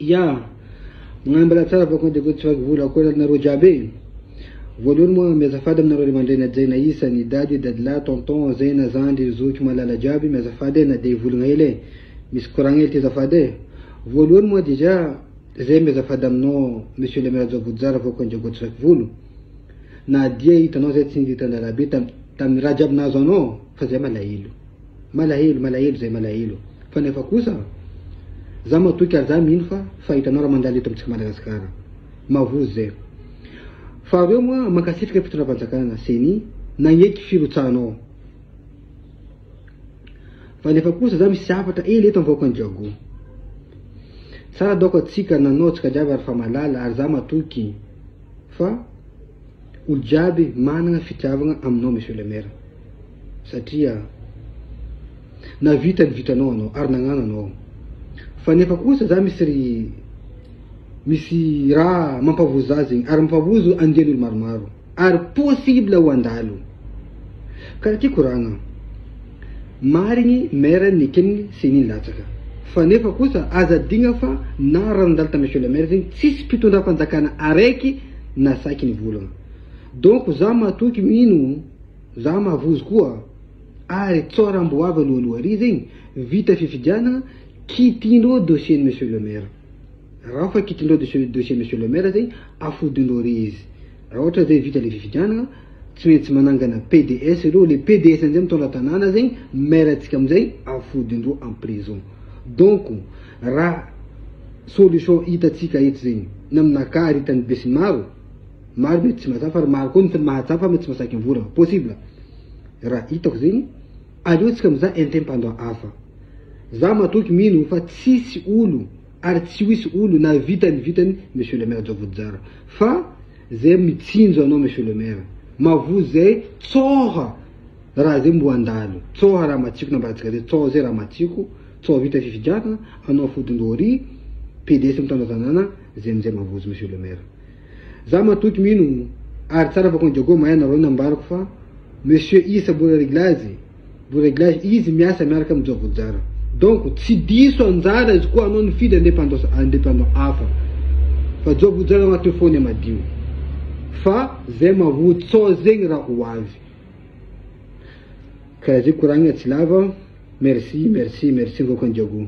Ya, ngambala tsara pa konde kutsi vula kola na rojabe. Volun mo mezafada mnaroli mandena zaina isa ni dadi dadla tonton zaina zandi zuki malala jabi mezafade na de vulunga ile miskurangel ti zafade. Volun mo deja zai mezafada mno monsieur le maire Zobudzara vo konde kutsi vulu. Na dia itano zai tsingi tandala bitam tam rajab nazono faze malailu. Malailu zai malailu. Fane fakusa zama tuki azam infa fa itanora mandali tumtsik Madagaskara. Mavuze. Fawe mwa makasifika pituna pantakana seni na yeki filu tano. Fane fakusa zami safata ile tonvoko njogu. Sara doko tsika na no tsika jabar fa malala arzama tuki fa uljabi mana fitavanga amno monsieur le maire. Satria na vita no arnangana no. Fanefa kusa za misi ra mampavuzazing ar mampavuzu andelul marmaro ar possible wandalu karati kuranga maringi mera niken sinin lataka fanefa kusa aza dinga fa na randalta monsieur le maire sis pitunda pantakana areki na sakini vulunga donc zama tuki minu zama vuz kuwa ari tsora mbuava luluarizing vita fifidiana kitindo dossier monsieur le maire. Rafa kitindo dossier monsieur le maire zay afudindo riz. Raotra zay vita le fifidiana tsy manangana PDS lo le PDS nzay mitola tanana zay maire tsika amzay afudindo en prison. Donc ra solution itatsika eto zay namnaka aritany besi maro mety tsy matsafa maro koa ny mahatsafa mety tsy masaky vola possible. Ra itako zay aleo tsika amza indépendant afa. Zama toki minu fa tsisy ulu ary tsy wisy ulu na vitany monsieur le maire Zobudzara fa zay mitsinjo anao monsieur le maire mavu zay tsoha raha zay mbo andalo tsoha raha matsiko nambarantsika zay tsoha zay raha matsiko tsoha vita fifidiana anao fodindori PDS mitandra tanana zay amizay mavuzy monsieur le maire. Zama toki minu ary tsara fa konjago mayana rao nambarako fa monsieur Isa bola réglage izy miasa miaraka amin'ny Zobudzara. Donc tsy diso anjara izy koa anao nifidy indépendant hafa fa Zobudzara agnaty fony madio fa zay mavoty tsao zegny raha ho avy karaha zay koragna tsy lava merci ngoko andiago